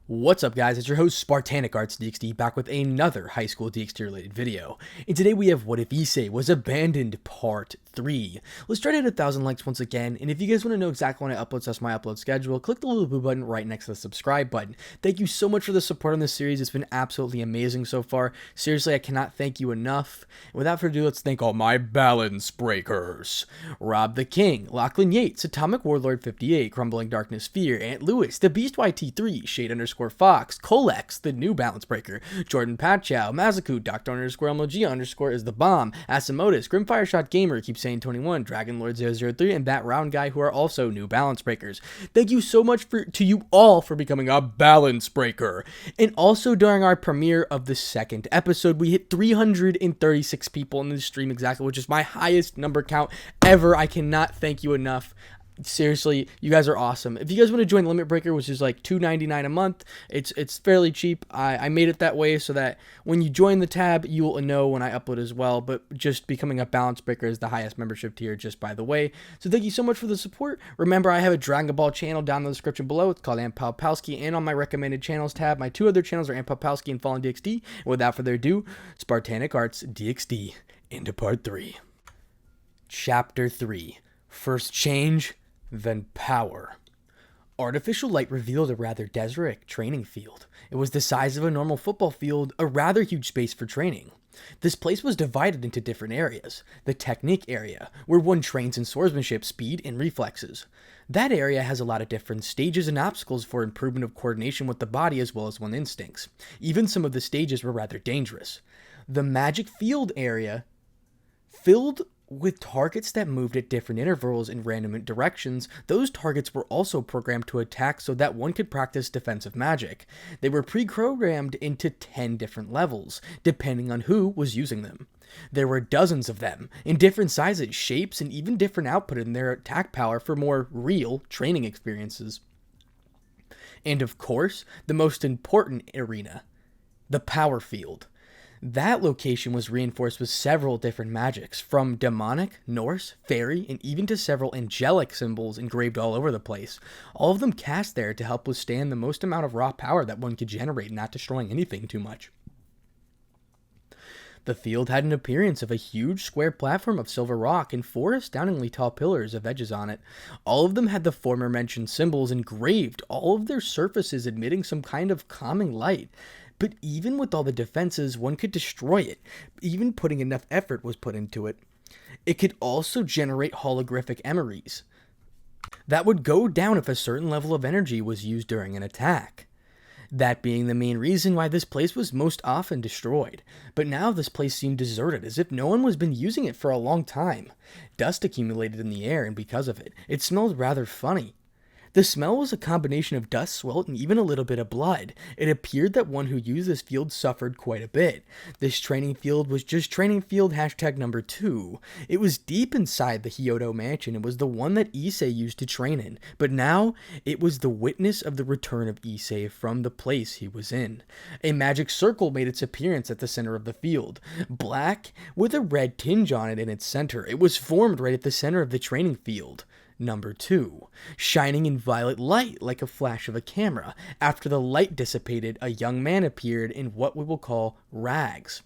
What's up, guys? It's your host Spartanic Arts DxD back with another high school DxD related video. And today we have What If Issei Was Abandoned Part 3. Let's try to hit 1,000 likes once again, and if you guys want to know exactly when I upload, that's my upload schedule, click the little blue button right next to the subscribe button. Thank you so much for the support on this series. It's been absolutely amazing so far. Seriously, I cannot thank you enough. And without further ado, let's thank all my balance breakers. Rob the King, Lachlan Yates, Atomic Warlord 58, Crumbling Darkness Fear, Aunt Lewis, The Beast YT3, Shade_Fox, Colex, the new balance breaker, Jordan Patchow, Mazaku, Dr_MLG_ is the bomb, Asimodus, Grimfire Shot Gamer, Keep Saying 21, Dragon Lord 003, and Bat Round Guy, who are also new balance breakers. Thank you so much to you all for becoming a balance breaker. And also during our premiere of the second episode, we hit 336 people in the stream exactly, which is my highest number count ever. I cannot thank you enough. Seriously, you guys are awesome. If you guys want to join Limit Breaker, which is like $2.99 a month, it's fairly cheap. I made it that way so that when you join the tab, you will know when I upload as well. But just becoming a balance breaker is the highest membership tier, just by the way. So thank you so much for the support. Remember, I have a Dragon Ball channel down in the description below. It's called Ampalpowski, and on my recommended channels tab, my two other channels are Ampalpowski and Fallen DxD. And without further ado, Spartanic Arts DxD into Part 3. Chapter 3. First Change, then Power. Artificial light revealed a rather desertic training field. It was the size of a normal football field, a rather huge space for training. This place was divided into different areas. The technique area, where one trains in swordsmanship, speed, and reflexes. That area has a lot of different stages and obstacles for improvement of coordination with the body as well as one's instincts. Even some of the stages were rather dangerous. The magic field area, filled with targets that moved at different intervals in random directions. Those targets were also programmed to attack so that one could practice defensive magic. They were pre-programmed into 10 different levels, depending on who was using them. There were dozens of them, in different sizes, shapes, and even different output in their attack power for more real training experiences. And of course, the most important arena, the power field. That location was reinforced with several different magics, from demonic, Norse, fairy, and even to several angelic symbols engraved all over the place, all of them cast there to help withstand the most amount of raw power that one could generate, not destroying anything too much. The field had an appearance of a huge square platform of silver rock and 4 astoundingly tall pillars of edges on it. All of them had the former mentioned symbols engraved, all of their surfaces emitting some kind of calming light. But even with all the defenses, one could destroy it. Even putting enough effort was put into it. It could also generate holographic emeries that would go down if a certain level of energy was used during an attack. That being the main reason why this place was most often destroyed. But now this place seemed deserted, as if no one was been using it for a long time. Dust accumulated in the air, and because of it, it smelled rather funny. The smell was a combination of dust, sweat, and even a little bit of blood. It appeared that one who used this field suffered quite a bit. This training field was just training field number 2. It was deep inside the Hyodo mansion. It was the one that Issei used to train in. But now, it was the witness of the return of Issei from the place he was in. A magic circle made its appearance at the center of the field. Black, with a red tinge on it in its center. It was formed right at the center of the training field. Number 2, shining in violet light like a flash of a camera. After the light dissipated, a young man appeared in what we will call rags.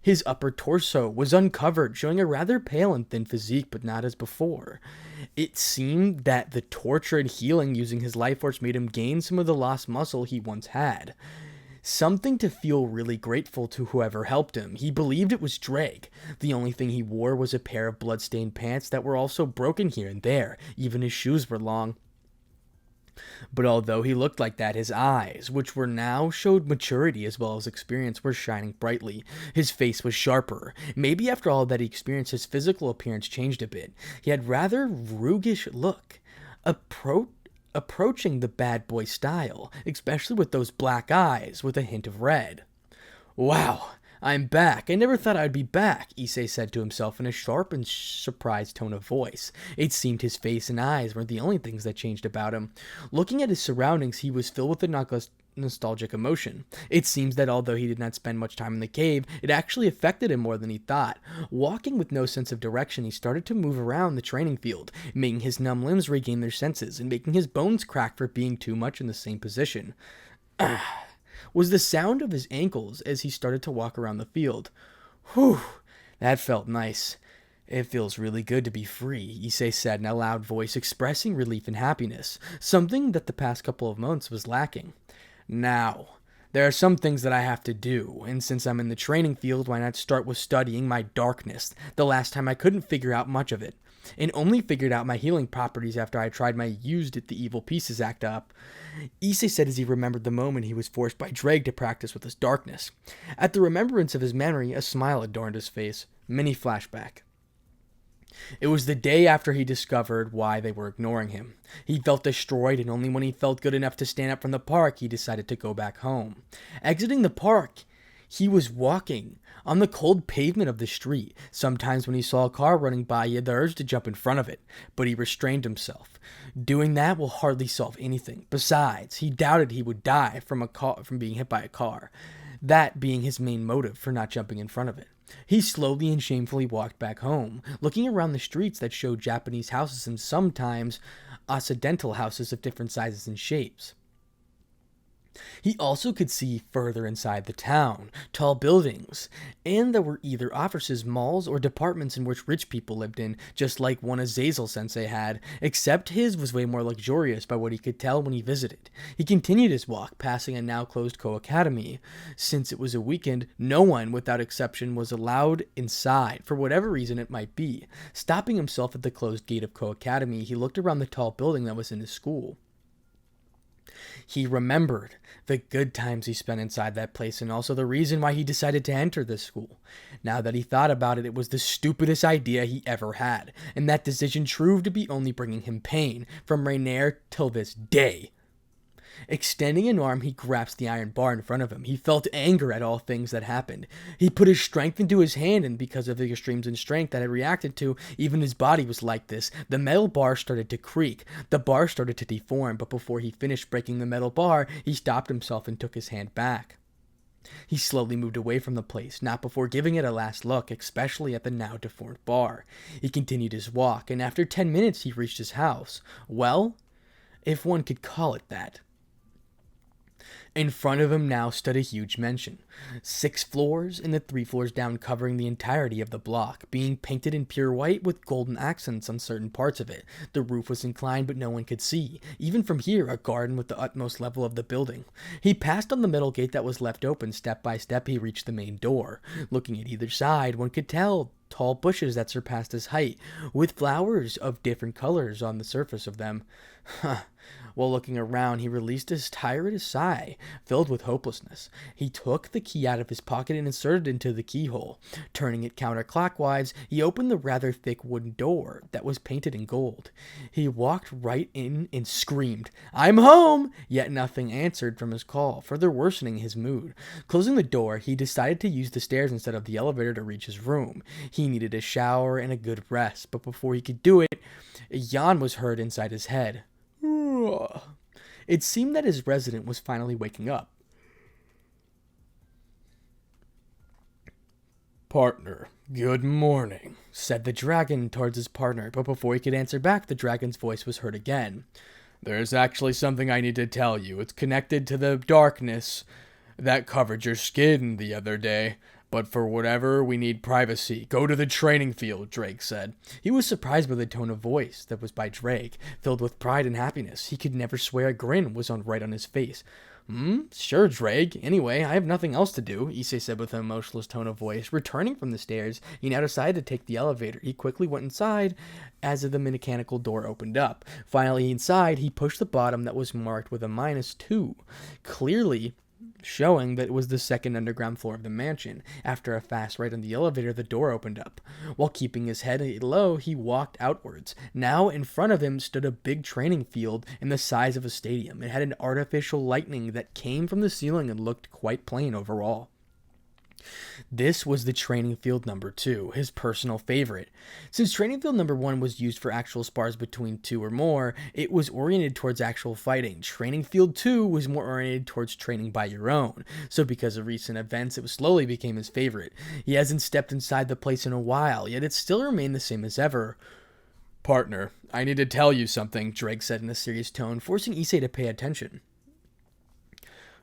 His upper torso was uncovered, showing a rather pale and thin physique, but not as before. It seemed that the torture and healing using his life force made him gain some of the lost muscle he once had. Something to feel really grateful to whoever helped him. He believed it was Drake. The only thing he wore was a pair of blood-stained pants that were also broken here and there. Even his shoes were long. But although he looked like that, his eyes, which were now showed maturity as well as experience, were shining brightly. His face was sharper. Maybe after all that he experienced, his physical appearance changed a bit. He had rather roguish look. Approaching the bad boy style, especially with those black eyes with a hint of red. Wow, I'm back. I never thought I'd be back, Issei said to himself in a sharp and surprised tone of voice. It seemed his face and eyes weren't the only things that changed about him. Looking at his surroundings, he was filled with a nostalgic emotion. It seems that although he did not spend much time in the cave, it actually affected him more than he thought. Walking with no sense of direction, he started to move around the training field, making his numb limbs regain their senses and making his bones crack for being too much in the same position. was the sound of his ankles as he started to walk around the field. Whew, that felt nice. It feels really good to be free, Issei said in a loud voice, expressing relief and happiness, something that the past couple of months was lacking. Now, there are some things that I have to do, and since I'm in the training field, why not start with studying my darkness? The last time I couldn't figure out much of it, and only figured out my healing properties after I tried my used it the evil pieces act up. Issei said as he remembered the moment he was forced by Drake to practice with his darkness. At the remembrance of his memory, a smile adorned his face. Mini flashback. It was the day after he discovered why they were ignoring him. He felt destroyed, and only when he felt good enough to stand up from the park, he decided to go back home. Exiting the park, he was walking on the cold pavement of the street. Sometimes when he saw a car running by, he had the urge to jump in front of it, but he restrained himself. Doing that will hardly solve anything. Besides, he doubted he would die from being hit by a car, that being his main motive for not jumping in front of it. He slowly and shamefully walked back home, looking around the streets that showed Japanese houses and sometimes Occidental houses of different sizes and shapes. He also could see further inside the town, tall buildings, and there were either offices, malls, or departments in which rich people lived in, just like one Azazel-sensei had, except his was way more luxurious by what he could tell when he visited. He continued his walk, passing a now-closed co-academy. Since it was a weekend, no one, without exception, was allowed inside, for whatever reason it might be. Stopping himself at the closed gate of co-academy, he looked around the tall building that was in his school. He remembered the good times he spent inside that place and also the reason why he decided to enter this school. Now that he thought about it, it was the stupidest idea he ever had, and that decision proved to be only bringing him pain, from Rainier till this day. Extending an arm, he grasped the iron bar in front of him. He felt anger at all things that happened. He put his strength into his hand, and because of the extremes in strength that it reacted to, even his body was like this. The metal bar started to creak. The bar started to deform, but before he finished breaking the metal bar, he stopped himself and took his hand back. He slowly moved away from the place, not before giving it a last look, especially at the now deformed bar. He continued his walk, and after 10 minutes he reached his house. Well, if one could call it that. In front of him now stood a huge mansion, 6 floors and the 3 floors down covering the entirety of the block, being painted in pure white with golden accents on certain parts of it. The roof was inclined but no one could see, even from here, a garden with the utmost level of the building. He passed on the metal gate that was left open. Step by step he reached the main door. Looking at either side, one could tell tall bushes that surpassed his height, with flowers of different colors on the surface of them. While looking around, he released a tireless sigh, filled with hopelessness. He took the key out of his pocket and inserted it into the keyhole. Turning it counterclockwise, he opened the rather thick wooden door that was painted in gold. He walked right in and screamed, "I'm home!" Yet nothing answered from his call, further worsening his mood. Closing the door, he decided to use the stairs instead of the elevator to reach his room. He needed a shower and a good rest, but before he could do it, a yawn was heard inside his head. It seemed that his resident was finally waking up. "Partner, good morning," said the dragon towards his partner, but before he could answer back, the dragon's voice was heard again. "There's actually something I need to tell you. It's connected to the darkness that covered your skin the other day. But for whatever, we need privacy. Go to the training field," Drake said. He was surprised by the tone of voice that was by Drake, filled with pride and happiness. He could never swear a grin was right on his face. Sure, Drake. Anyway, I have nothing else to do," Issei said with an emotionless tone of voice. Returning from the stairs, he now decided to take the elevator. He quickly went inside as the mechanical door opened up. Finally inside, he pushed the bottom that was marked with a -2. Clearly showing that it was the second underground floor of the mansion. After a fast ride on the elevator, the door opened up. While keeping his head low, he walked outwards. Now in front of him stood a big training field in the size of a stadium. It had an artificial lightning that came from the ceiling and looked quite plain overall. This was the training field number 2, his personal favorite. Since training field number 1 was used for actual spars between 2 or more, it was oriented towards actual fighting. Training field 2 was more oriented towards training by your own. So because of recent events, it slowly became his favorite. He hasn't stepped inside the place in a while, yet it still remained the same as ever. "Partner, I need to tell you something," Drake said in a serious tone, forcing Issei to pay attention.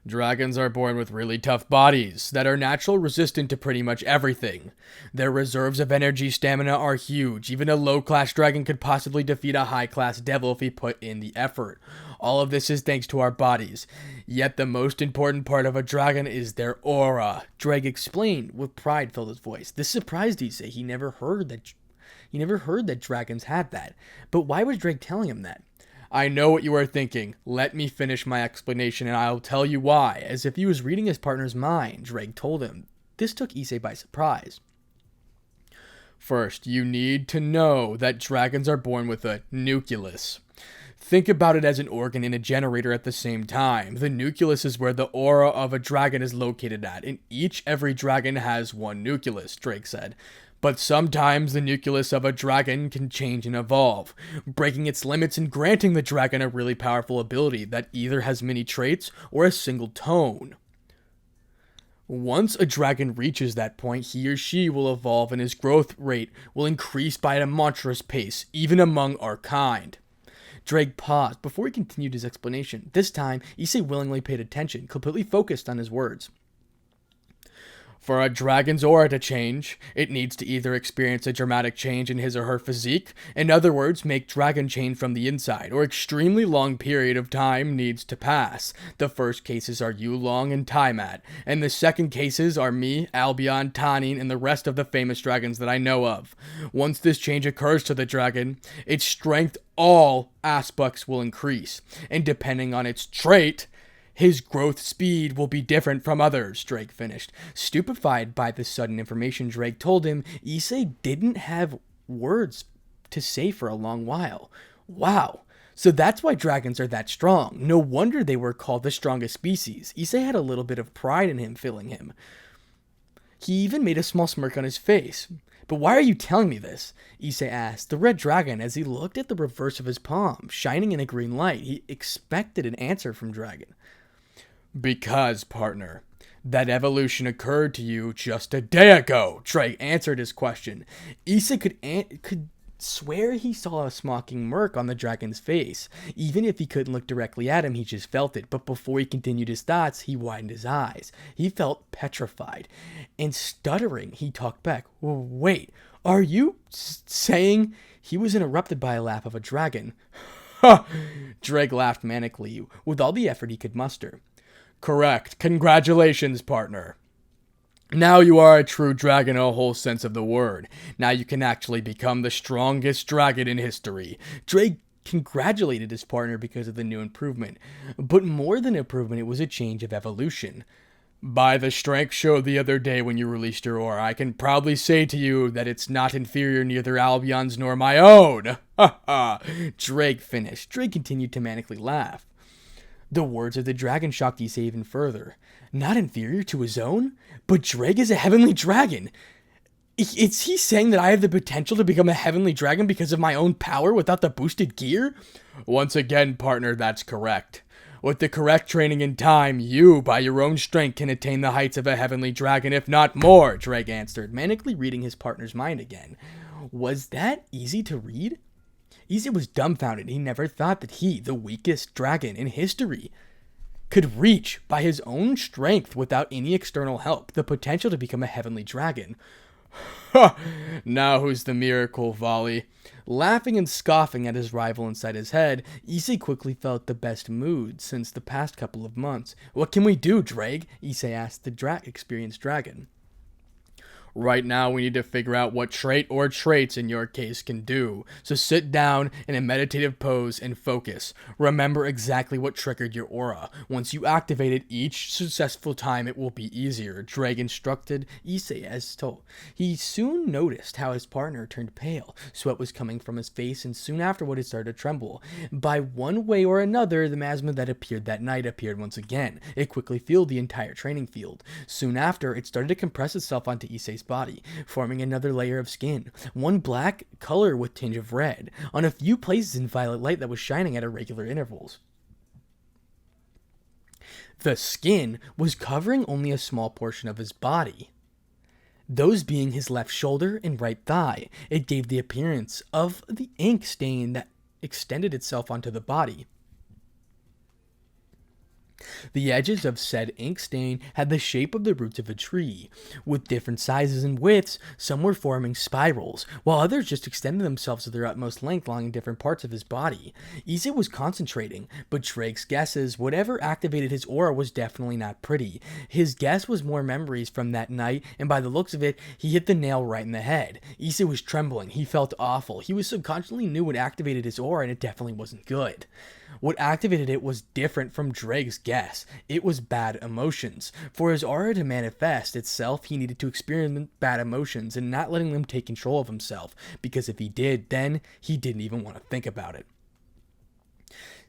Dragons are born with really tough bodies that are naturally resistant to pretty much everything. Their reserves of energy stamina are huge. Even a low-class dragon could possibly defeat a high-class devil if he put in the effort. All of this is thanks to our bodies. Yet the most important part of a dragon is their aura. Drake explained with pride filled his voice. This surprised Issei. He never heard that dragons had that. But why was Drake telling him that? I know what you are thinking. Let me finish my explanation and I'll tell you why. As if he was reading his partner's mind, Drake told him. This took Issei by surprise. First, you need to know that dragons are born with a nucleus. Think about it as an organ and a generator at the same time. The nucleus is where the aura of a dragon is located at, and every dragon has one nucleus, Drake said. But sometimes the nucleus of a dragon can change and evolve, breaking its limits and granting the dragon a really powerful ability that either has many traits or a single tone. Once a dragon reaches that point, he or she will evolve and his growth rate will increase by a monstrous pace, even among our kind. Drake paused before he continued his explanation. This time, Issei willingly paid attention, completely focused on his words. For a dragon's aura to change, it needs to either experience a dramatic change in his or her physique, in other words, make dragon change from the inside, or extremely long period of time needs to pass. The first cases are Yulong and Tiamat, and the second cases are me, Albion, Tanin, and the rest of the famous dragons that I know of. Once this change occurs to the dragon, its strength, all aspects will increase, and depending on its trait, his growth speed will be different from others, Drake finished. Stupefied by this sudden information, Drake told him Issei didn't have words to say for a long while. Wow, so that's why dragons are that strong. No wonder they were called the strongest species. Issei had a little bit of pride in him, filling him. He even made a small smirk on his face. But why are you telling me this? Issei asked the red dragon as he looked at the reverse of his palm, shining in a green light. He expected an answer from Dragon. Because, partner, that evolution occurred to you just a day ago, Drake answered his question. Issei could swear he saw a mocking smirk on the dragon's face. Even if he couldn't look directly at him, he just felt it. But before he continued his thoughts, he widened his eyes. He felt petrified. And stuttering, he talked back. Wait, are you saying? He was interrupted by a laugh of a dragon. Ha! Drake laughed manically, with all the effort he could muster. Correct. Congratulations, partner. Now you are a true dragon in a whole sense of the word. Now you can actually become the strongest dragon in history. Drake congratulated his partner because of the new improvement. But more than improvement, it was a change of evolution. By the strength showed the other day when you released your aura, I can proudly say to you that it's not inferior neither Albion's nor my own. Ha ha. Drake finished. Drake continued to manically laugh. The words of the dragon shocked Issei even further. Not inferior to his own? But Drake is a heavenly dragon. Is he saying that I have the potential to become a heavenly dragon because of my own power without the boosted gear? Once again, partner, that's correct. With the correct training and time, you, by your own strength, can attain the heights of a heavenly dragon, if not more, Drake answered, manically reading his partner's mind again. Was that easy to read? Issei was dumbfounded. He never thought that he, the weakest dragon in history, could reach, by his own strength without any external help, the potential to become a heavenly dragon. Ha! Now who's the miracle volley? Laughing and scoffing at his rival inside his head, Issei quickly felt the best mood since the past couple of months. What can we do, Drake? Issei asked the experienced dragon. Right now, we need to figure out what trait or traits in your case can do. So sit down in a meditative pose and focus. Remember exactly what triggered your aura. Once you activate it each successful time, it will be easier. Drake instructed Issei as told. He soon noticed how his partner turned pale. Sweat was coming from his face, and soon afterward it started to tremble. By one way or another, the miasma that appeared that night appeared once again. It quickly filled the entire training field. Soon after, it started to compress itself onto Issei's body, forming another layer of skin, one black color with tinge of red, on a few places in violet light that was shining at irregular intervals. The skin was covering only a small portion of his body, those being his left shoulder and right thigh. It gave the appearance of the ink stain that extended itself onto the body. The edges of said ink stain had the shape of the roots of a tree. With different sizes and widths, some were forming spirals, while others just extended themselves to their utmost length along different parts of his body. Issei was concentrating, but Drake's guesses, whatever activated his aura was definitely not pretty. His guess was more memories from that night, and by the looks of it, he hit the nail right in the head. Issei was trembling, he felt awful, he was subconsciously knew what activated his aura and it definitely wasn't good. What activated it was different from Drake's guess. It was bad emotions. For his aura to manifest itself, he needed to experience bad emotions and not letting them take control of himself, because if he did, then he didn't even want to think about it.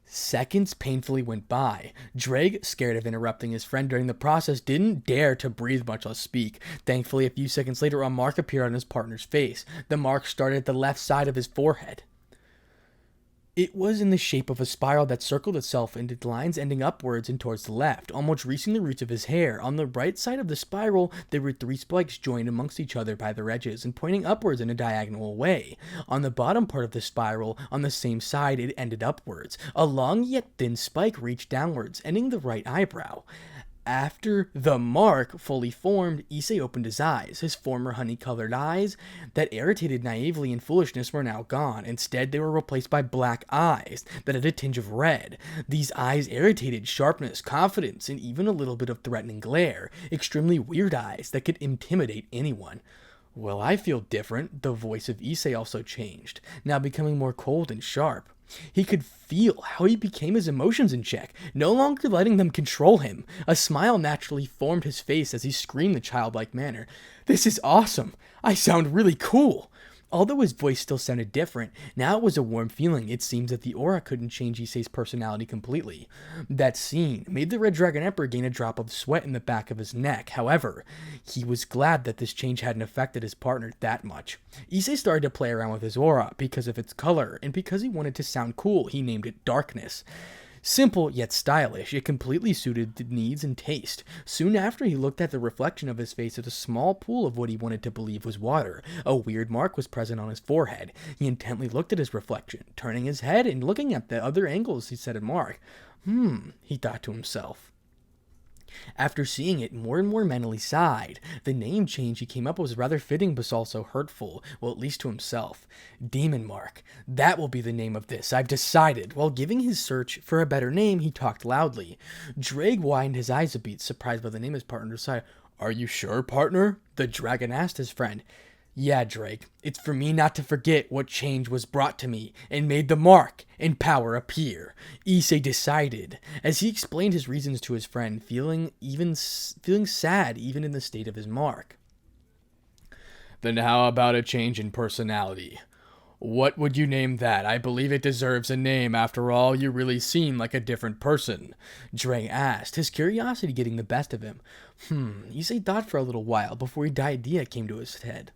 Seconds painfully went by. Drake, scared of interrupting his friend during the process, didn't dare to breathe, much less speak. Thankfully, a few seconds later, a mark appeared on his partner's face. The mark started at the left side of his forehead. It was in the shape of a spiral that circled itself into lines ending upwards and towards the left, almost reaching the roots of his hair. On the right side of the spiral, there were 3 spikes joined amongst each other by their edges and pointing upwards in a diagonal way. On the bottom part of the spiral, on the same side, it ended upwards. A long yet thin spike reached downwards, ending the right eyebrow. After the mark fully formed, Issei opened his eyes. His former honey-colored eyes that irritated naively and foolishness were now gone. Instead, they were replaced by black eyes that had a tinge of red. These eyes irritated sharpness, confidence, and even a little bit of threatening glare. Extremely weird eyes that could intimidate anyone. Well, I feel different. The voice of Issei also changed, now becoming more cold and sharp. He could feel how he became his emotions in check, no longer letting them control him. A smile naturally formed his face as he screamed in a childlike manner. "This is awesome! I sound really cool!" Although his voice still sounded different, now it was a warm feeling. It seems that the aura couldn't change Issei's personality completely. That scene made the Red Dragon Emperor gain a drop of sweat in the back of his neck. However, he was glad that this change hadn't affected his partner that much. Issei started to play around with his aura because of its color, and because he wanted to sound cool, he named it Darkness. Simple yet stylish, it completely suited the needs and taste. Soon after, he looked at the reflection of his face at a small pool of what he wanted to believe was water. A weird mark was present on his forehead. He intently looked at his reflection, turning his head and looking at the other angles he said a mark. He thought to himself. After seeing it, more and more mentally sighed. The name change he came up with was rather fitting but also hurtful, well, at least to himself. Demon Mark. That will be the name of this, I've decided. While giving his search for a better name, he talked loudly. Drake widened his eyes a bit, surprised by the name his partner decided. "Are you sure, partner?" the dragon asked his friend. "Yeah, Drake, it's for me not to forget what change was brought to me and made the mark and power appear," Issei decided, as he explained his reasons to his friend, feeling sad even in the state of his mark. "Then how about a change in personality? What would you name that? I believe it deserves a name. After all, you really seem like a different person," Drake asked, his curiosity getting the best of him. Issei thought for a little while before the idea came to his head.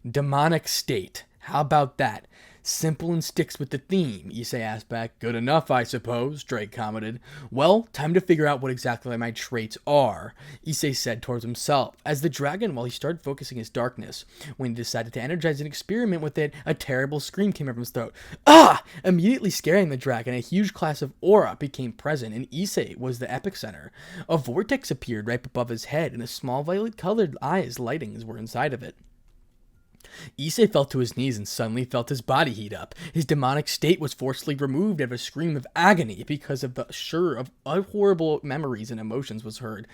"Demonic State. How about that? Simple and sticks with the theme," Issei asked back. "Good enough, I suppose," Drake commented. "Well, time to figure out what exactly my traits are," Issei said towards himself, as the dragon, while he started focusing his darkness. When he decided to energize an experiment with it, a terrible scream came from his throat. "Ah!" Immediately scaring the dragon, a huge class of aura became present, and Issei was the epicenter. A vortex appeared right above his head, and a small violet-colored eyes lightings were inside of it. Issei fell to his knees and suddenly felt his body heat up. His demonic state was forcibly removed and a scream of agony because of the horrible memories and emotions was heard.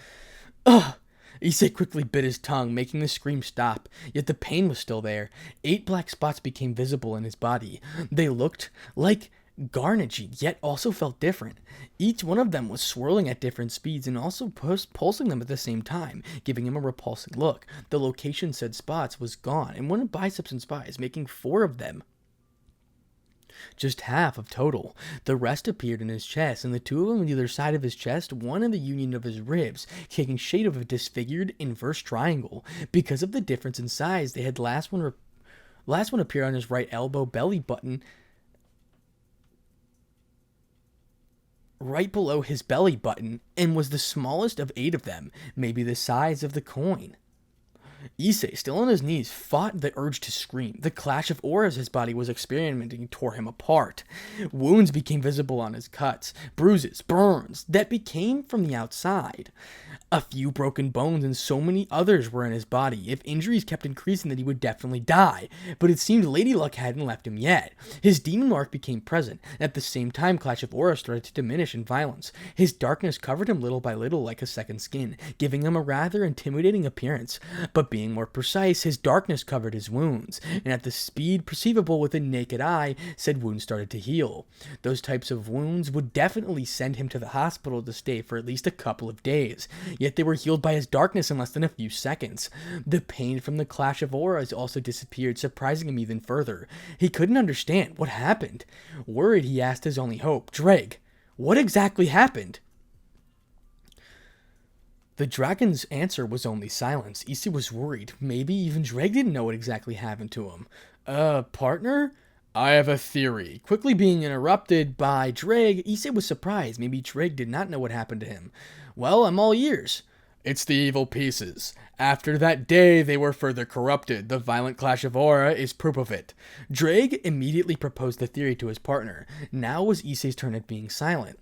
"Ugh!" Issei quickly bit his tongue, making the scream stop, yet the pain was still there. 8 black spots became visible in his body. They looked like garnagey, yet also felt different. Each one of them was swirling at different speeds and also pulsing them at the same time, giving him a repulsing look. The location said spots was gone, and one of biceps and spies, making 4 of them. Just half of total. The rest appeared in his chest, and the 2 of them on either side of his chest, one in the union of his ribs, taking shape of a disfigured inverse triangle. Because of the difference in size, they had last one appear on his right elbow belly button, right below his belly button, and was the smallest of 8 of them, maybe the size of the coin. Issei, still on his knees, fought the urge to scream. The clash of auras his body was experimenting tore him apart. Wounds became visible on his cuts, bruises, burns that became from the outside. A few broken bones and so many others were in his body. If injuries kept increasing, then he would definitely die. But it seemed Lady Luck hadn't left him yet. His demon mark became present. At the same time, Clash of Auras started to diminish in violence. His darkness covered him little by little like a second skin, giving him a rather intimidating appearance. But being more precise, his darkness covered his wounds, and at the speed perceivable with the naked eye, said wounds started to heal. Those types of wounds would definitely send him to the hospital to stay for at least a couple of days. Yet they were healed by his darkness in less than a few seconds. The pain from the clash of auras also disappeared, surprising him even further. He couldn't understand what happened. Worried, he asked his only hope, Dreg, what exactly happened? The dragon's answer was only silence. Issei was worried. Maybe even Dreg didn't know what exactly happened to him. Partner? I have a theory. Quickly being interrupted by Dreg, Issei was surprised. Maybe Dreg did not know what happened to him. Well, I'm all ears. It's the evil pieces. After that day, they were further corrupted. The violent clash of aura is proof of it. Dreg immediately proposed the theory to his partner. Now was Issei's turn at being silent.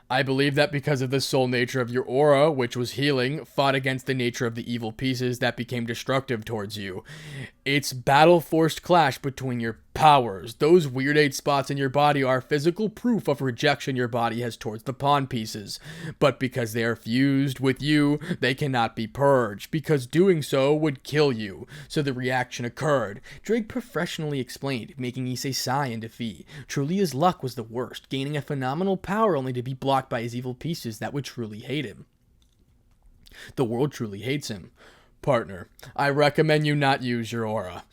I believe that because of the soul nature of your aura, which was healing, fought against the nature of the evil pieces that became destructive towards you. It's battle-forced clash between your powers. Those weird 8 spots in your body are physical proof of rejection your body has towards the pawn pieces. But because they are fused with you, they cannot be purged, because doing so would kill you. So the reaction occurred. Drake professionally explained, making Issei sigh in defeat. Truly his luck was the worst, gaining a phenomenal power only to be blocked by his evil pieces that would truly hate him. The world truly hates him. Partner, I recommend you not use your aura.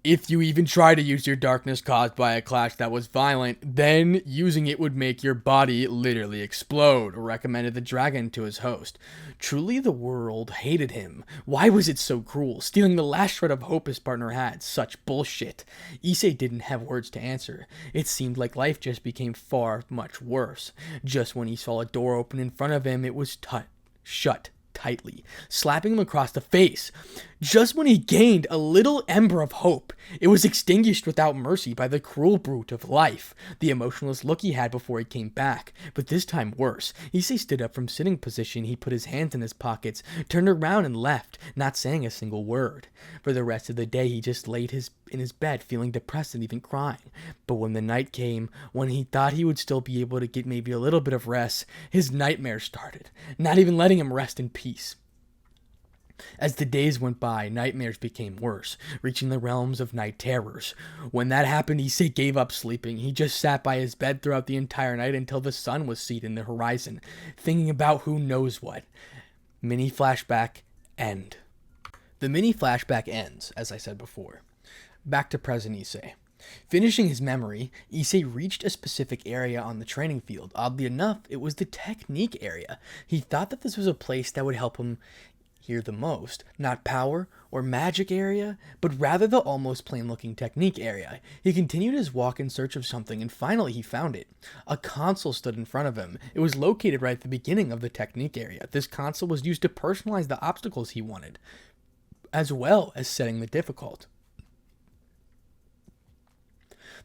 If you even try to use your darkness caused by a clash that was violent, then using it would make your body literally explode, recommended the dragon to his host. Truly the world hated him. Why was it so cruel, stealing the last shred of hope his partner had? Such bullshit. Issei didn't have words to answer. It seemed like life just became far much worse. Just when he saw a door open in front of him, it was shut tightly, slapping him across the face. Just when he gained a little ember of hope, it was extinguished without mercy by the cruel brute of life, the emotionless look he had before he came back, but this time worse. Issei stood up from sitting position, he put his hands in his pockets, turned around and left, not saying a single word. For the rest of the day, he just laid in his bed, feeling depressed and even crying. But when the night came, when he thought he would still be able to get maybe a little bit of rest, his nightmares started, not even letting him rest in peace. As the days went by, nightmares became worse, reaching the realms of night terrors. When that happened, Issei gave up sleeping. He just sat by his bed throughout the entire night until the sun was seen in the horizon, thinking about who knows what. Mini flashback end. The mini flashback ends, as I said before. Back to present Issei. Finishing his memory, Issei reached a specific area on the training field. Oddly enough, it was the technique area. He thought that this was a place that would help him hear the most, not power or magic area, but rather the almost plain-looking technique area. He continued his walk in search of something, and finally he found it. A console stood in front of him. It was located right at the beginning of the technique area. This console was used to personalize the obstacles he wanted, as well as setting the difficult.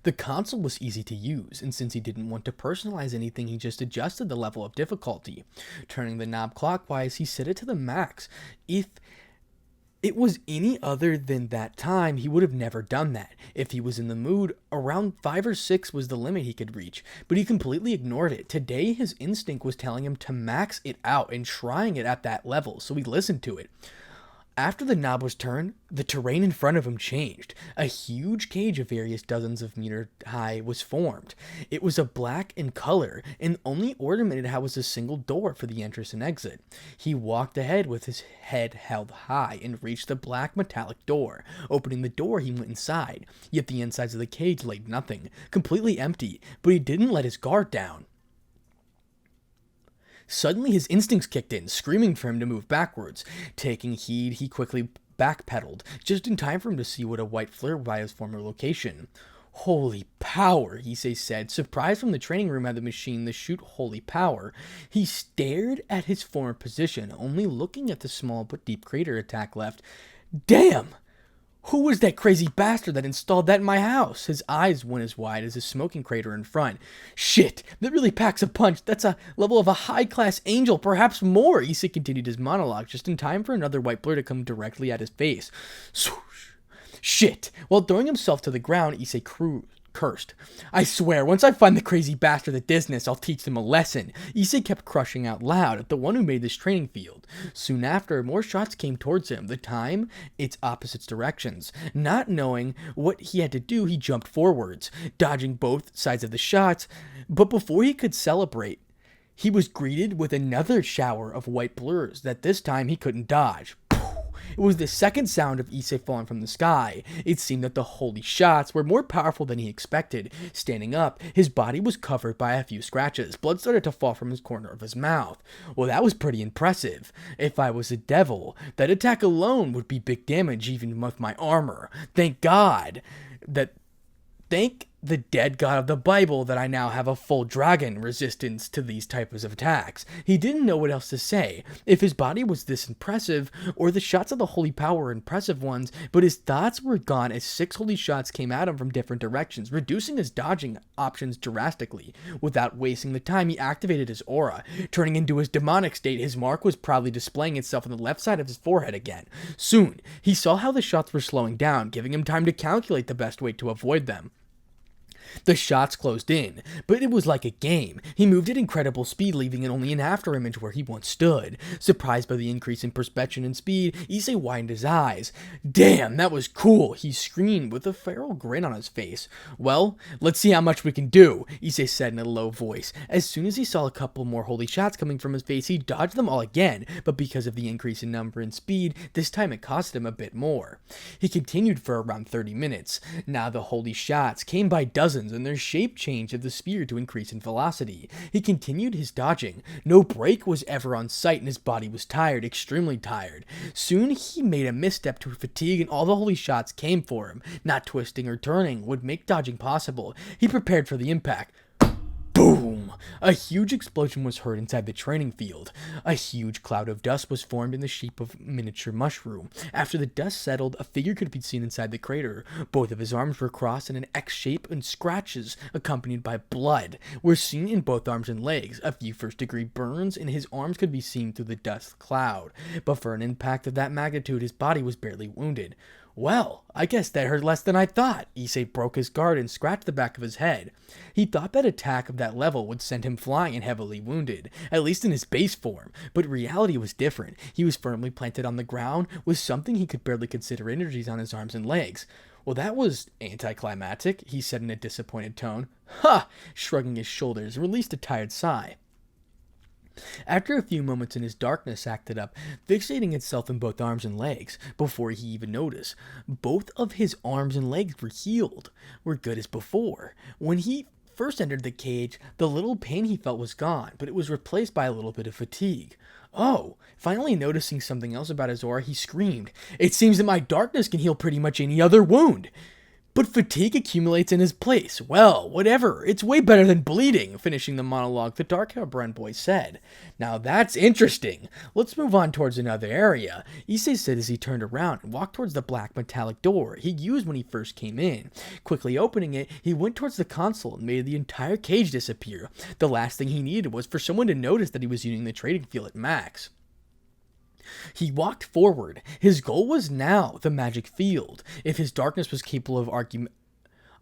The console was easy to use, and since he didn't want to personalize anything, he just adjusted the level of difficulty. Turning the knob clockwise, he set it to the max. If it was any other than that time, he would have never done that. If he was in the mood, around 5 or 6 was the limit he could reach, but he completely ignored it. Today, his instinct was telling him to max it out and trying it at that level, so he listened to it. After the knob was turned, the terrain in front of him changed. A huge cage of various dozens of meters high was formed. It was a black in color, and only ornamented how was a single door for the entrance and exit. He walked ahead with his head held high and reached the black metallic door. Opening the door, he went inside, yet the insides of the cage laid nothing, completely empty, but he didn't let his guard down. Suddenly, his instincts kicked in, screaming for him to move backwards. Taking heed, he quickly backpedaled, just in time for him to see what a white flare by his former location. Holy power, Issei said, surprised from the training room at the machine to shoot holy power. He stared at his former position, only looking at the small but deep crater attack left. Damn! Who was that crazy bastard that installed that in my house? His eyes went as wide as his smoking crater in front. Shit, that really packs a punch. That's a level of a high-class angel, perhaps more. Issei continued his monologue, just in time for another white blur to come directly at his face. Swoosh. Shit. While throwing himself to the ground, Issei cursed. I swear, once I find the crazy bastard that does this, I'll teach them a lesson. Issei kept crushing out loud at the one who made this training field. Soon after, more shots came towards him, the time its opposite directions. Not knowing what he had to do, he jumped forwards, dodging both sides of the shots, but before he could celebrate, he was greeted with another shower of white blurs that this time he couldn't dodge. It was the second sound of Issei falling from the sky. It seemed that the holy shots were more powerful than he expected. Standing up, his body was covered by a few scratches. Blood started to fall from his corner of his mouth. Well, that was pretty impressive. If I was a devil, that attack alone would be big damage even with my armor. Thank the dead God of the Bible that I now have a full dragon resistance to these types of attacks. He didn't know what else to say. If his body was this impressive, or the shots of the holy power were impressive ones, but his thoughts were gone as 6 holy shots came at him from different directions, reducing his dodging options drastically. Without wasting the time, he activated his aura. Turning into his demonic state, his mark was proudly displaying itself on the left side of his forehead again. Soon, he saw how the shots were slowing down, giving him time to calculate the best way to avoid them. The shots closed in, but it was like a game. He moved at incredible speed, leaving it only an afterimage where he once stood. Surprised by the increase in perception and speed, Issei widened his eyes. Damn, that was cool, he screamed with a feral grin on his face. Well, let's see how much we can do, Issei said in a low voice. As soon as he saw a couple more holy shots coming from his face, he dodged them all again, but because of the increase in number and speed, this time it cost him a bit more. He continued for around 30 minutes. Now the holy shots came by dozens, and their shape changed of the spear to increase in velocity. He continued his dodging. No break was ever on sight, and his body was tired, extremely tired. Soon he made a misstep to fatigue, and all the holy shots came for him. Not twisting or turning would make dodging possible. He prepared for the impact. Boom! A huge explosion was heard inside the training field. A huge cloud of dust was formed in the shape of a miniature mushroom. After the dust settled, a figure could be seen inside the crater. Both of his arms were crossed in an X shape, and scratches, accompanied by blood, were seen in both arms and legs. A few first-degree burns in his arms could be seen through the dust cloud. But for an impact of that magnitude, his body was barely wounded. Well, I guess that hurt less than I thought. Issei broke his guard and scratched the back of his head. He thought that attack of that level would send him flying and heavily wounded, at least in his base form, but reality was different. He was firmly planted on the ground with something he could barely consider injuries on his arms and legs. Well, that was anticlimactic, he said in a disappointed tone. Ha! Shrugging his shoulders, released a tired sigh. After a few moments in his darkness acted up, fixating itself in both arms and legs, before he even noticed. Both of his arms and legs were healed, were good as before. When he first entered the cage, the little pain he felt was gone, but it was replaced by a little bit of fatigue. Oh, finally noticing something else about his aura, he screamed, "It seems that my darkness can heal pretty much any other wound! But fatigue accumulates in his place. Well, whatever. It's way better than bleeding," finishing the monologue, the dark-haired brown boy said. Now that's interesting. Let's move on towards another area, Issei said as he turned around and walked towards the black metallic door he used when he first came in. Quickly opening it, he went towards the console and made the entire cage disappear. The last thing he needed was for someone to notice that he was using the trading field at max. He walked forward. His goal was now the magic field. If his darkness was capable of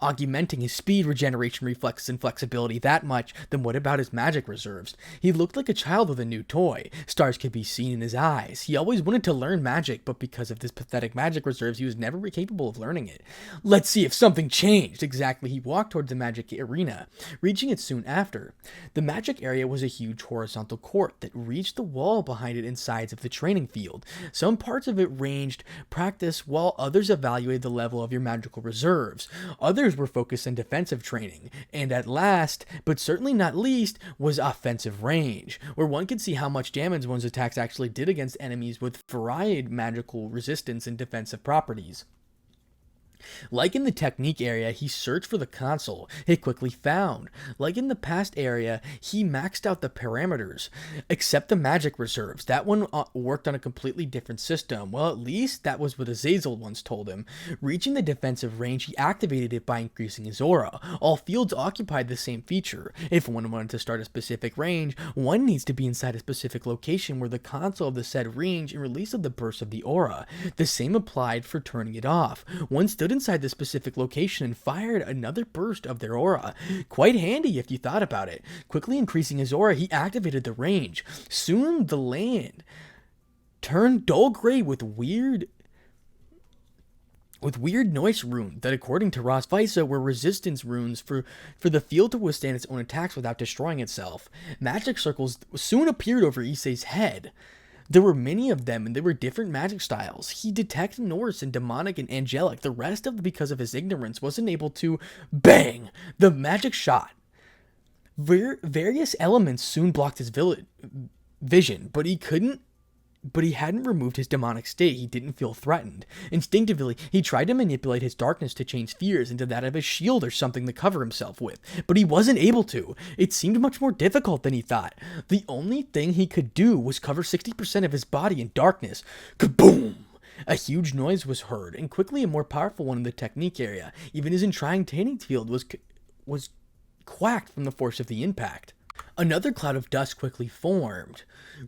augmenting his speed, regeneration, reflexes, and flexibility that much, then what about his magic reserves? He looked like a child with a new toy. Stars could be seen in his eyes. He always wanted to learn magic, but because of his pathetic magic reserves, he was never capable of learning it. Let's see if something changed. Exactly, he walked towards the magic arena, reaching it soon after. The magic area was a huge horizontal court that reached the wall behind it and sides of the training field. Some parts of it ranged practice, while others evaluated the level of your magical reserves. Others were focused on defensive training, and at last, but certainly not least, was offensive range, where one could see how much damage one's attacks actually did against enemies with varied magical resistance and defensive properties. Like in the technique area, he searched for the console it quickly found. Like in the past area, he maxed out the parameters, except the magic reserves. That one worked on a completely different system. Well, at least that was what Azazel once told him. Reaching the defensive range, he activated it by increasing his aura. All fields occupied the same feature. If one wanted to start a specific range, one needs to be inside a specific location where the console of the said range and release of the burst of the aura. The same applied for turning it off. One stood inside the specific location and fired another burst of their aura. Quite handy if you thought about it. Quickly increasing his aura, he activated the range. Soon the land turned dull gray with weird noise runes that, according to Ross Visa, were resistance runes for the field to withstand its own attacks without destroying itself. Magic circles soon appeared over Issei's head. There were many of them, and they were different magic styles. He detected Norse and demonic and angelic. The rest of because of his ignorance, wasn't able to bang the magic shot. Various elements soon blocked his vision, but he hadn't removed his demonic state. He didn't feel threatened. Instinctively, he tried to manipulate his darkness to change fears into that of a shield or something to cover himself with, but he wasn't able to. It seemed much more difficult than he thought. The only thing he could do was cover 60% of his body in darkness. Kaboom! A huge noise was heard, and quickly a more powerful one in the technique area. Even his enchanting field was quacked from the force of the impact. Another cloud of dust quickly formed,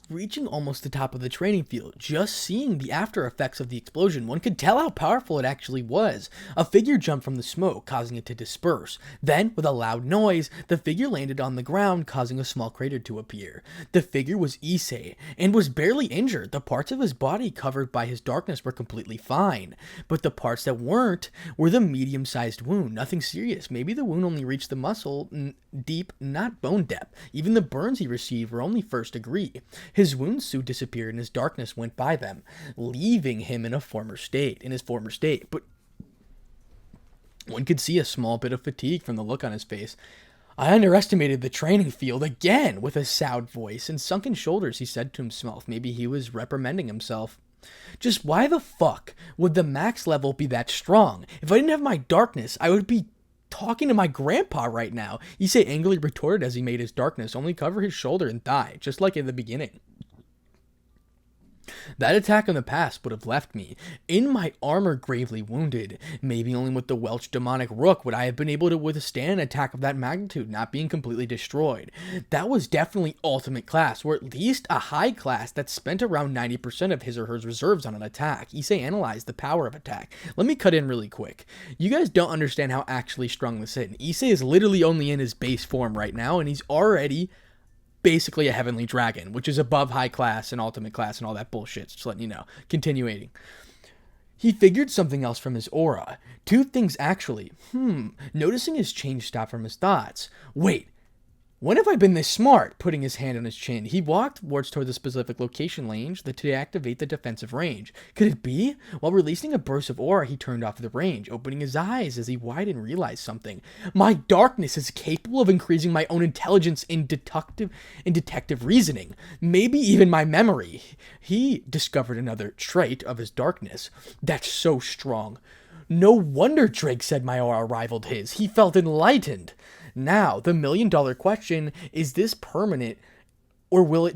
reaching almost the top of the training field. Just seeing the after effects of the explosion, one could tell how powerful it actually was. A figure jumped from the smoke, causing it to disperse. Then, with a loud noise, the figure landed on the ground, causing a small crater to appear. The figure was Issei, and was barely injured. The parts of his body covered by his darkness were completely fine, but the parts that weren't were the medium-sized wound. Nothing serious. Maybe the wound only reached the muscle deep, not bone depth. Even the burns he received were only first degree. His wounds soon disappeared and his darkness went by them, leaving him in his former state. But one could see a small bit of fatigue from the look on his face. I underestimated the training field again. With a soured voice and sunken shoulders, he said to himself. Maybe he was reprimanding himself. Just why the fuck would the max level be that strong? If I didn't have my darkness, I would be talking to my grandpa right now. Issei angrily retorted as he made his darkness only cover his shoulder and thigh, just like in the beginning. That attack in the past would have left me in my armor gravely wounded. Maybe only with the Welsh demonic rook would I have been able to withstand an attack of that magnitude, not being completely destroyed. That was definitely ultimate class, or at least a high class that spent around 90% of his or her reserves on an attack. Issei analyzed the power of attack. Let me cut in really quick. You guys don't understand how actually strong this is. Issei is literally only in his base form right now, and he's already basically a heavenly dragon, which is above high class and ultimate class and all that bullshit. Just letting you know. Continuing. He figured something else from his aura. Two things actually. Noticing his change stopped from his thoughts. Wait. When have I been this smart? Putting his hand on his chin, he walked towards the specific location range to deactivate the defensive range. Could it be? While releasing a burst of aura, he turned off the range, opening his eyes as he widened and realized something. My darkness is capable of increasing my own intelligence in detective reasoning. Maybe even my memory. He discovered another trait of his darkness. That's so strong. No wonder Drake said my aura rivaled his. He felt enlightened. Now, the million-dollar question, is this permanent, or will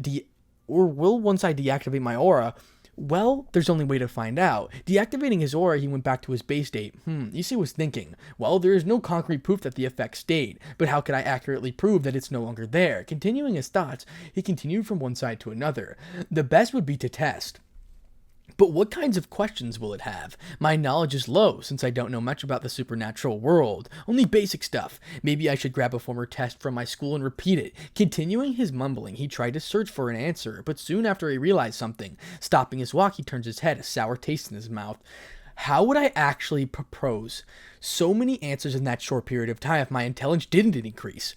once I deactivate my aura? Well, there's only way to find out. Deactivating his aura, he went back to his base state. Issei was thinking, well, there is no concrete proof that the effect stayed, but how could I accurately prove that it's no longer there? Continuing his thoughts, he continued from one side to another. The best would be to test. But what kinds of questions will it have? My knowledge is low, since I don't know much about the supernatural world. Only basic stuff. Maybe I should grab a former test from my school and repeat it. Continuing his mumbling, he tried to search for an answer, but soon after he realized something. Stopping his walk, he turns his head, a sour taste in his mouth. How would I actually propose so many answers in that short period of time if my intelligence didn't increase?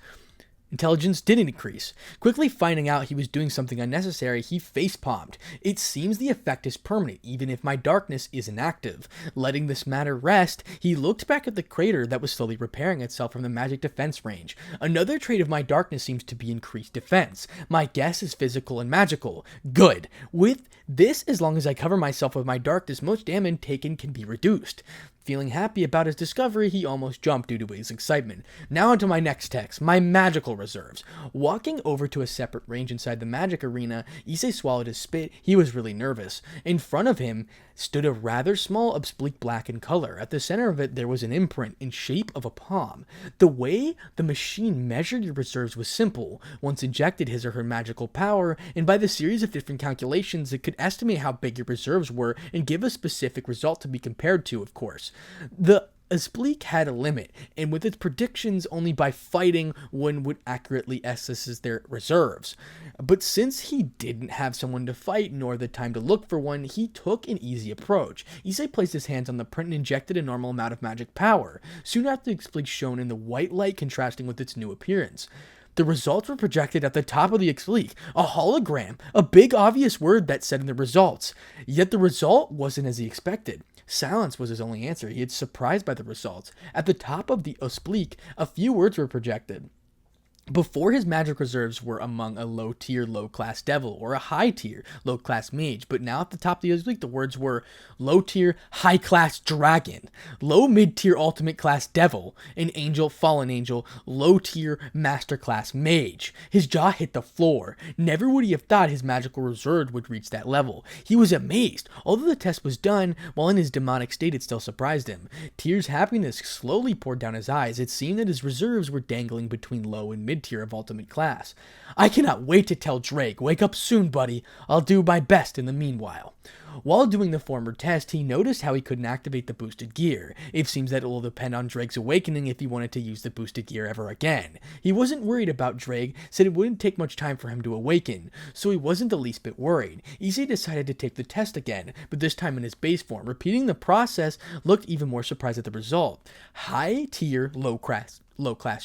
Quickly finding out he was doing something unnecessary, he facepalmed. It seems the effect is permanent, even if my darkness is inactive. Letting this matter rest, he looked back at the crater that was slowly repairing itself from the magic defense range. Another trait of my darkness seems to be increased defense. My guess is physical and magical. Good. With this, as long as I cover myself with my darkness, most damage taken can be reduced. feeling happy about his discovery, he almost jumped due to his excitement. Now onto my next text, my magical reserves. Walking over to a separate range inside the magic arena, Issei swallowed his spit. He was really nervous. In front of him stood a rather small obelisk black in color. At the center of it, there was an imprint in shape of a palm. The way the machine measured your reserves was simple. Once injected his or her magical power, and by the series of different calculations, it could estimate how big your reserves were and give a specific result to be compared to, of course. The Asbleek had a limit, and with its predictions, only by fighting one would accurately assess their reserves. But since he didn't have someone to fight, nor the time to look for one, he took an easy approach. Issei placed his hands on the print and injected a normal amount of magic power. Soon after, the Asbleek shone in the white light, contrasting with its new appearance. The results were projected at the top of the Asbleek, a hologram, a big obvious word that said in the results. Yet the result wasn't as he expected. Silence was his only answer. He had surprised by the results. At the top of the Asbleek, a few words were projected. Before, his magic reserves were among a low-tier, low-class devil, or a high-tier, low-class mage, but now at the top of the Asbleek, the words were low-tier, high-class dragon, low-mid-tier, ultimate-class devil, an angel, fallen angel, low-tier, master-class mage. His jaw hit the floor. Never would he have thought his magical reserve would reach that level. He was amazed. Although the test was done, while in his demonic state, it still surprised him. Tears of happiness slowly poured down his eyes. It seemed that his reserves were dangling between low and mid tier of ultimate class. I cannot wait to tell Drake, wake up soon, buddy. I'll do my best in the meanwhile. While doing the former test, he noticed how he couldn't activate the boosted gear. It seems that it will depend on Drake's awakening if he wanted to use the boosted gear ever again. He wasn't worried about Drake, said it wouldn't take much time for him to awaken, so he wasn't the least bit worried. Issei decided to take the test again, but this time in his base form. Repeating the process, looked even more surprised at the result. High tier, low-class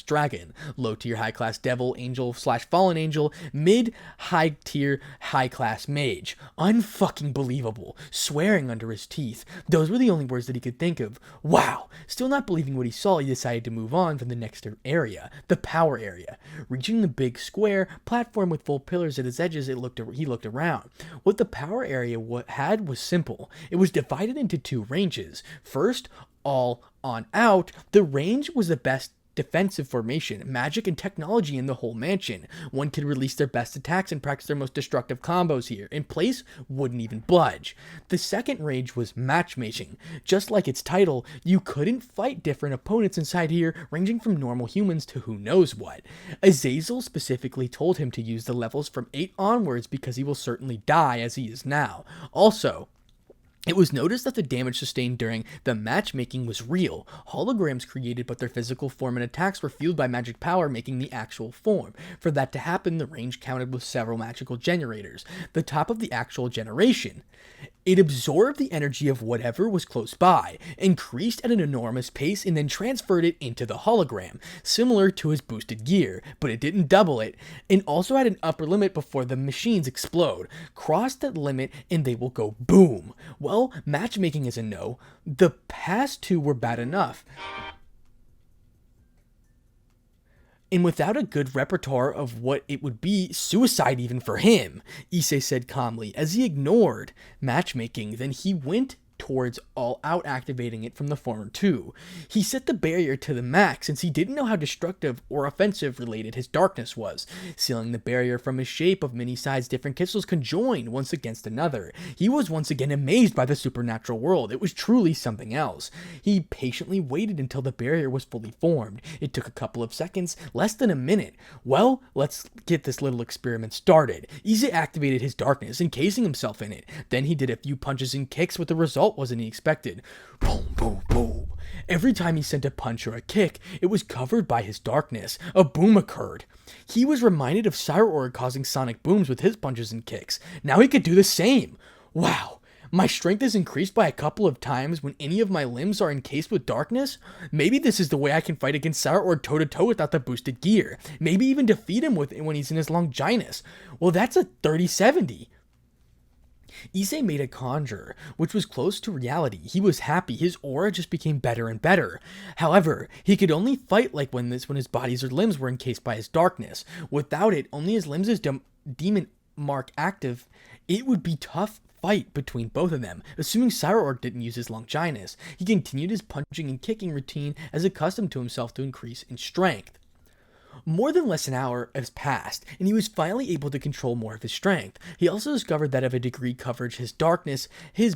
dragon, low-tier, high-class devil, angel/fallen angel, mid-high-tier, high-class mage. Unfucking believable. Swearing under his teeth. Those were the only words that he could think of. Wow. Still not believing what he saw, he decided to move on from the next area, the power area. Reaching the big square platform with full pillars at its edges, he looked around. What the power area had was simple. It was divided into two ranges. First, all on out, the range was the best defensive formation, magic, and technology in the whole mansion. One could release their best attacks and practice their most destructive combos here. In place, wouldn't even budge. The second range was matchmaking. Just like its title, you couldn't fight different opponents inside here, ranging from normal humans to who knows what. Azazel specifically told him to use the levels from 8 onwards because he will certainly die as he is now. Also, it was noticed that the damage sustained during the matchmaking was real. Holograms created, but their physical form and attacks were fueled by magic power, making the actual form. For that to happen, the range counted with several magical generators. The top of the actual generation. It absorbed the energy of whatever was close by, increased at an enormous pace, and then transferred it into the hologram, similar to his boosted gear, but it didn't double it, and also had an upper limit before the machines explode. Cross that limit and they will go boom. Well, matchmaking is a no. The past two were bad enough. And without a good repertoire of what it would be, suicide even for him, Issei said calmly. As he ignored matchmaking, then he went towards all out, activating it from the former two. He set the barrier to the max since he didn't know how destructive or offensive related his darkness was. Sealing the barrier from his shape of many-sized different crystals conjoined once against another. He was once again amazed by the supernatural world. It was truly something else. He patiently waited until the barrier was fully formed. It took a couple of seconds, less than a minute. Well, let's get this little experiment started. Issei activated his darkness, encasing himself in it. Then he did a few punches and kicks with the result wasn't he expected. Boom, boom, boom. Every time he sent a punch or a kick, it was covered by his darkness. A boom occurred. He was reminded of Cyreorg causing sonic booms with his punches and kicks. Now he could do the same. Wow. My strength is increased by a couple of times when any of my limbs are encased with darkness? Maybe this is the way I can fight against Cyreorg toe-to-toe without the boosted gear. Maybe even defeat him when he's in his Longinus. Well, that's a 30-70. Issei made a conjure, which was close to reality. He was happy. His aura just became better and better. However, he could only fight like when his bodies or limbs were encased by his darkness. Without it, only his limbs as demon mark active, it would be tough fight between both of them, assuming Cyroark didn't use his Longinus. He continued his punching and kicking routine as accustomed to himself to increase in strength. More than less an hour has passed, and he was finally able to control more of his strength. He also discovered that if a degree coverage his darkness, his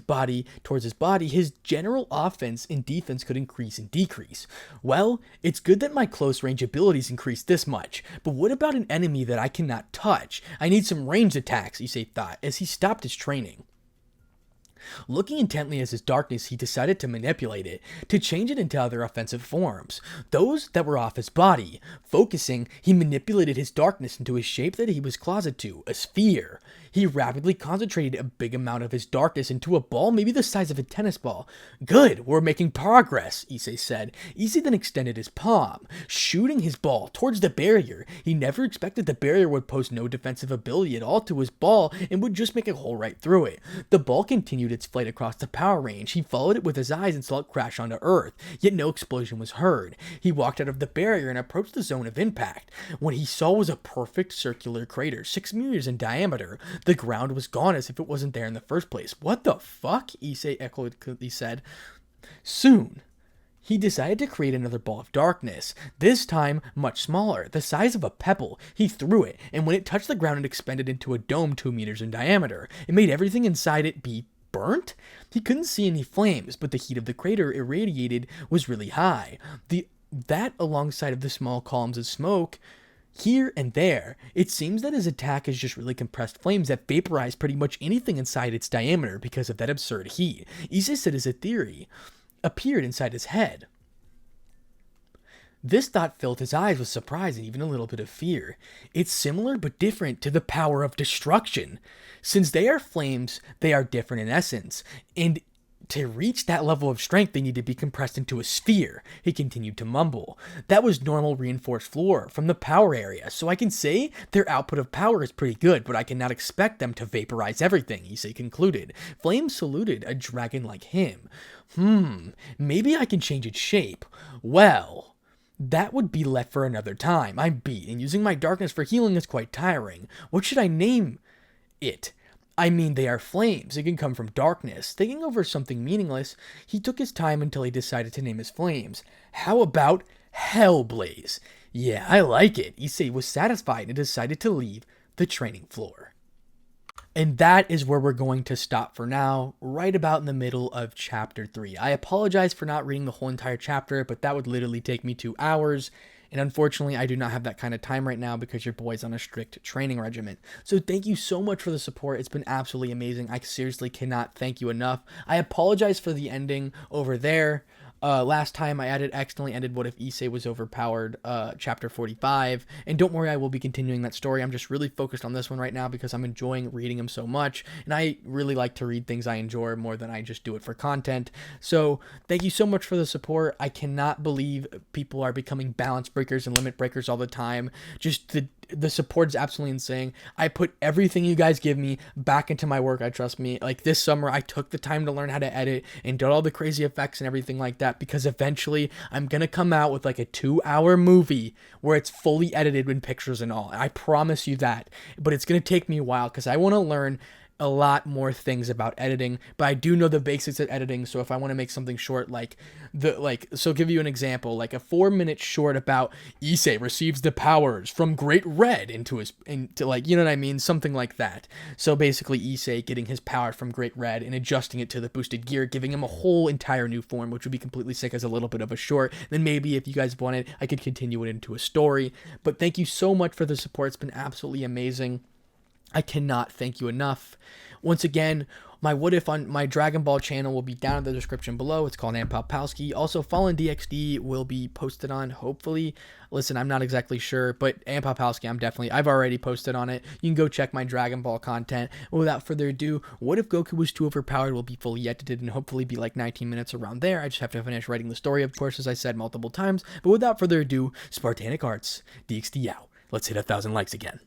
general offense and defense could increase and decrease. Well, it's good that my close range abilities increased this much, but what about an enemy that I cannot touch? I need some ranged attacks, Issei thought, as he stopped his training. Looking intently at his darkness, he decided to manipulate it, to change it into other offensive forms, those that were off his body. Focusing, he manipulated his darkness into a shape that he was closet to, a sphere. He rapidly concentrated a big amount of his darkness into a ball, maybe the size of a tennis ball. Good, we're making progress, Issei said. Issei then extended his palm, shooting his ball towards the barrier. He never expected the barrier would pose no defensive ability at all to his ball and would just make a hole right through it. The ball continued its flight across the power range. He followed it with his eyes and saw it crash onto Earth, yet no explosion was heard. He walked out of the barrier and approached the zone of impact. What he saw was a perfect circular crater, 6 meters in diameter. The ground was gone as if it wasn't there in the first place. What the fuck? Issei echoically said. Soon, he decided to create another ball of darkness, this time much smaller, the size of a pebble. He threw it, and when it touched the ground, it expanded into a dome 2 meters in diameter. It made everything inside it be burnt? He couldn't see any flames, but the heat of the crater irradiated was really high. That alongside of the small columns of smoke here and there, it seems that his attack is just really compressed flames that vaporize pretty much anything inside its diameter because of that absurd heat. Issei said as a theory appeared inside his head. This thought filled his eyes with surprise and even a little bit of fear. It's similar but different to the power of destruction. Since they are flames, they are different in essence, and to reach that level of strength, they need to be compressed into a sphere, he continued to mumble. That was normal reinforced floor from the power area, so I can say their output of power is pretty good, but I cannot expect them to vaporize everything, Issei concluded. Flame saluted a dragon like him. Maybe I can change its shape. Well, that would be left for another time. I'm beat, and using my darkness for healing is quite tiring. What should I name it? I mean, they are flames. It can come from darkness. Thinking over something meaningless, he took his time until he decided to name his flames. How about Hellblaze? Yeah, I like it. Issei was satisfied and decided to leave the training floor. And that is where we're going to stop for now, right about in the middle of chapter 3. I apologize for not reading the whole entire chapter, but that would literally take me 2 hours. And unfortunately, I do not have that kind of time right now because your boy's on a strict training regimen. So thank you so much for the support. It's been absolutely amazing. I seriously cannot thank you enough. I apologize for the ending over there. Last time I accidentally ended What If Issei Was Overpowered, chapter 45, and don't worry, I will be continuing that story. I'm just really focused on this one right now because I'm enjoying reading them so much, and I really like to read things I enjoy more than I just do it for content. So thank you so much for the support. I cannot believe people are becoming balance breakers and limit breakers all the time. Just the support is absolutely insane. I put everything you guys give me back into my work. I trust me. Like this summer, I took the time to learn how to edit and did all the crazy effects and everything like that because eventually I'm going to come out with like a 2-hour movie where it's fully edited with pictures and all. I promise you that, but it's going to take me a while because I want to learn a lot more things about editing, but I do know the basics of editing. So if I want to make something short, so give you an example, like a 4-minute short about Issei receives the powers from Great Red into like, you know what I mean? Something like that. So basically Issei getting his power from Great Red and adjusting it to the boosted gear, giving him a whole entire new form, which would be completely sick as a little bit of a short. Then maybe if you guys want it, I could continue it into a story, but thank you so much for the support. It's been absolutely amazing. I cannot thank you enough. Once again, my What If on my Dragon Ball channel will be down in the description below. It's called Ampalpowski. Also, Fallen DXD will be posted on, hopefully. Listen, I'm not exactly sure, but Ampalpowski, I've already posted on it. You can go check my Dragon Ball content. Without further ado, What If Goku Was Too Overpowered will be fully edited and hopefully be like 19 minutes around there. I just have to finish writing the story, of course, as I said multiple times. But without further ado, Spartanic Arts, DXD out. Let's hit 1,000 likes again.